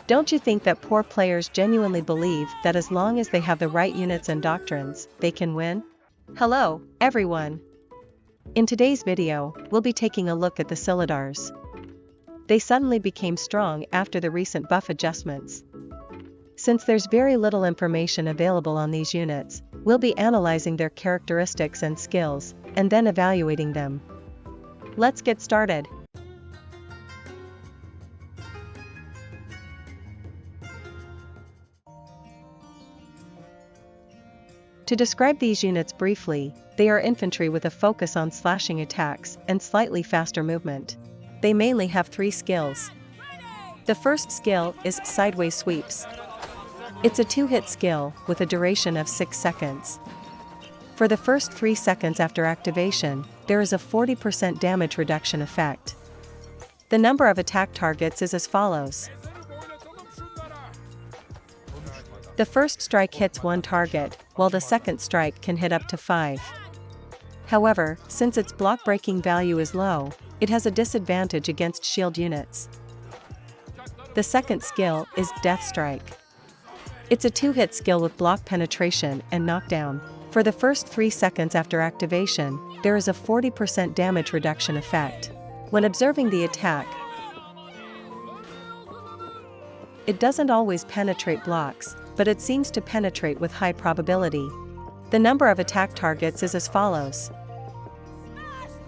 Don't you think that poor players genuinely believe that as long as they have the right units and doctrines, they can win? Hello, everyone! In today's video, we'll be taking a look at the Silahdars. They suddenly became strong after the recent buff adjustments. Since there's very little information available on these units, we'll be analyzing their characteristics and skills, and then evaluating them. Let's get started. To describe these units briefly, they are infantry with a focus on slashing attacks and slightly faster movement. They mainly have 3 skills. The first skill is Sideways Sweeps. It's a 2-hit skill with a duration of 6 seconds. For the first 3 seconds after activation, there is a 40% damage reduction effect. The number of attack targets is as follows. The first strike hits 1 target, while the second strike can hit up to 5. However, since its block breaking value is low, it has a disadvantage against shield units. The second skill is Death Strike. It's a 2-hit skill with block penetration and knockdown. For the first 3 seconds after activation, there is a 40% damage reduction effect. When observing the attack, it doesn't always penetrate blocks, but it seems to penetrate with high probability. The number of attack targets is as follows.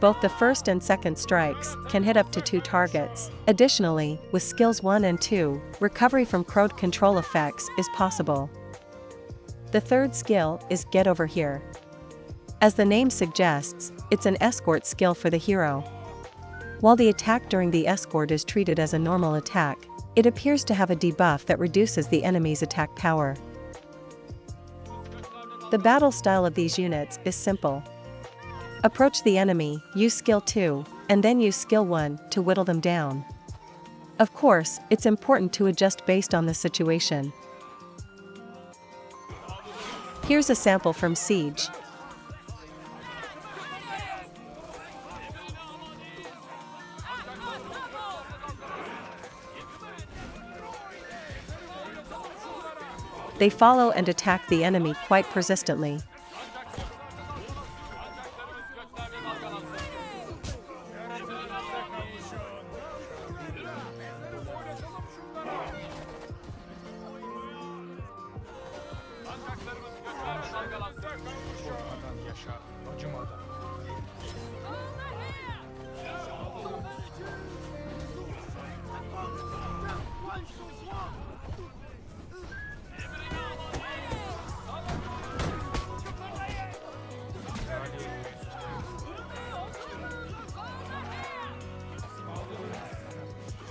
Both the first and second strikes can hit up to 2 targets. Additionally, with skills 1 and 2, recovery from crowd control effects is possible. The third skill is Get Over Here. As the name suggests, it's an escort skill for the hero. While the attack during the escort is treated as a normal attack, it appears to have a debuff that reduces the enemy's attack power. The battle style of these units is simple. Approach the enemy, use skill 2, and then use skill 1 to whittle them down. Of course, it's important to adjust based on the situation. Here's a sample from Siege. They follow and attack the enemy quite persistently.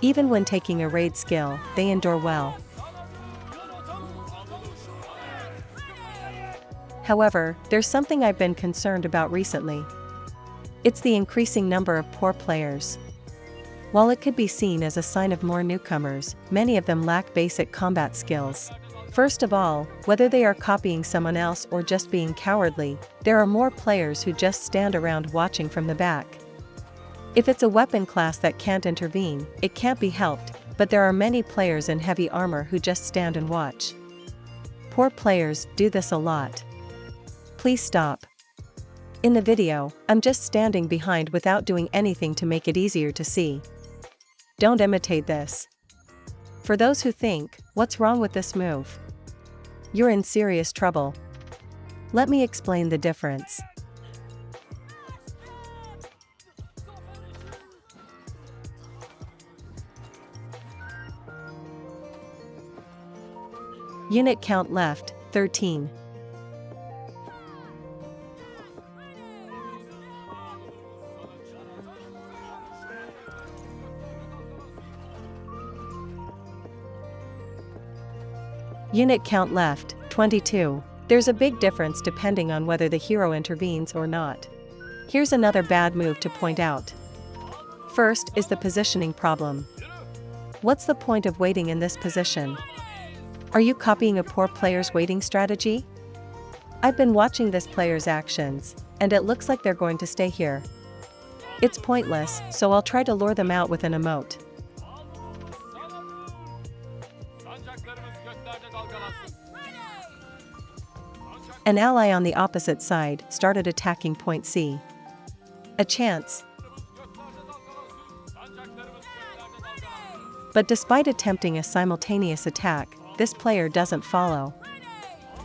Even when taking a raid skill, they endure well. However, there's something I've been concerned about recently. It's the increasing number of poor players. While it could be seen as a sign of more newcomers, many of them lack basic combat skills. First of all, whether they are copying someone else or just being cowardly, there are more players who just stand around watching from the back. If it's a weapon class that can't intervene, it can't be helped, but there are many players in heavy armor who just stand and watch. Poor players do this a lot. Please stop. In the video, I'm just standing behind without doing anything to make it easier to see. Don't imitate this. For those who think, what's wrong with this move? You're in serious trouble. Let me explain the difference. Unit count left, 13. Unit count left, 22. There's a big difference depending on whether the hero intervenes or not. Here's another bad move to point out. First is the positioning problem. What's the point of waiting in this position? Are you copying a poor player's waiting strategy? I've been watching this player's actions, and it looks like they're going to stay here. It's pointless, so I'll try to lure them out with an emote. An ally on the opposite side started attacking point C. A chance. But despite attempting a simultaneous attack, this player doesn't follow.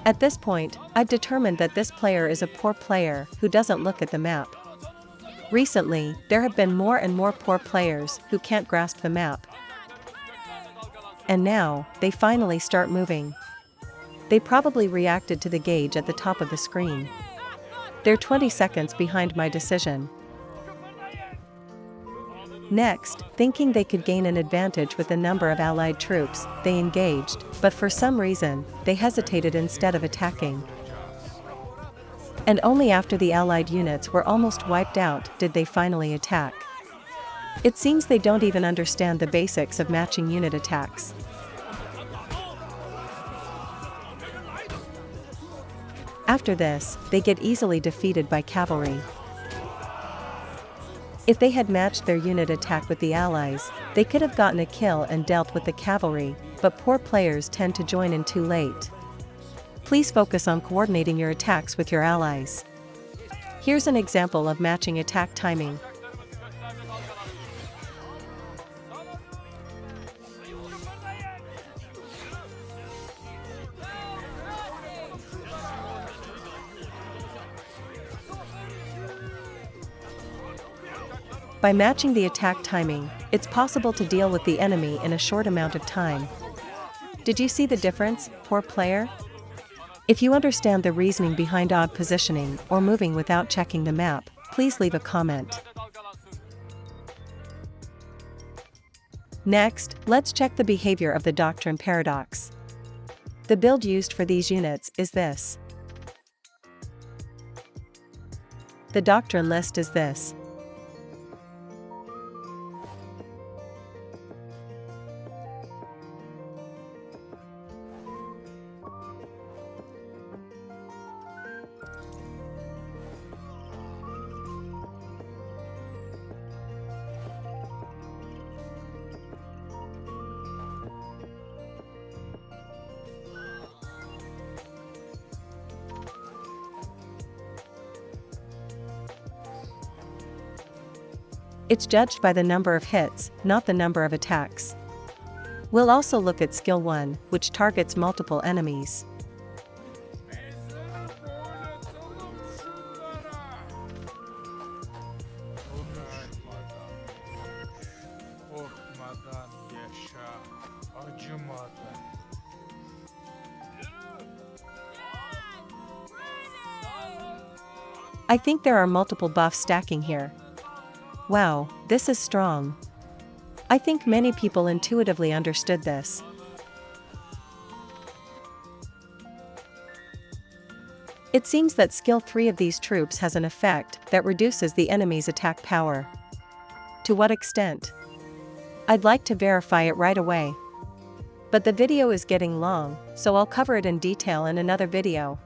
At this point, I've determined that this player is a poor player who doesn't look at the map. Recently, there have been more and more poor players who can't grasp the map. And now, they finally start moving. They probably reacted to the gauge at the top of the screen. They're 20 seconds behind my decision. Next, thinking they could gain an advantage with the number of allied troops, they engaged, but for some reason, they hesitated instead of attacking. And only after the allied units were almost wiped out did they finally attack. It seems they don't even understand the basics of matching unit attacks. After this, they get easily defeated by cavalry. If they had matched their unit attack with the allies, they could have gotten a kill and dealt with the cavalry, but poor players tend to join in too late. Please focus on coordinating your attacks with your allies. Here's an example of matching attack timing. By matching the attack timing, it's possible to deal with the enemy in a short amount of time. Did you see the difference, poor player? If you understand the reasoning behind odd positioning or moving without checking the map, please leave a comment. Next, let's check the behavior of the Doctrine Paradox. The build used for these units is this. The doctrine list is this. It's judged by the number of hits, not the number of attacks. We'll also look at Skill 1, which targets multiple enemies. I think there are multiple buffs stacking here. Wow, this is strong. I think many people intuitively understood this. It seems that skill 3 of these troops has an effect that reduces the enemy's attack power. To what extent? I'd like to verify it right away. But the video is getting long, so I'll cover it in detail in another video.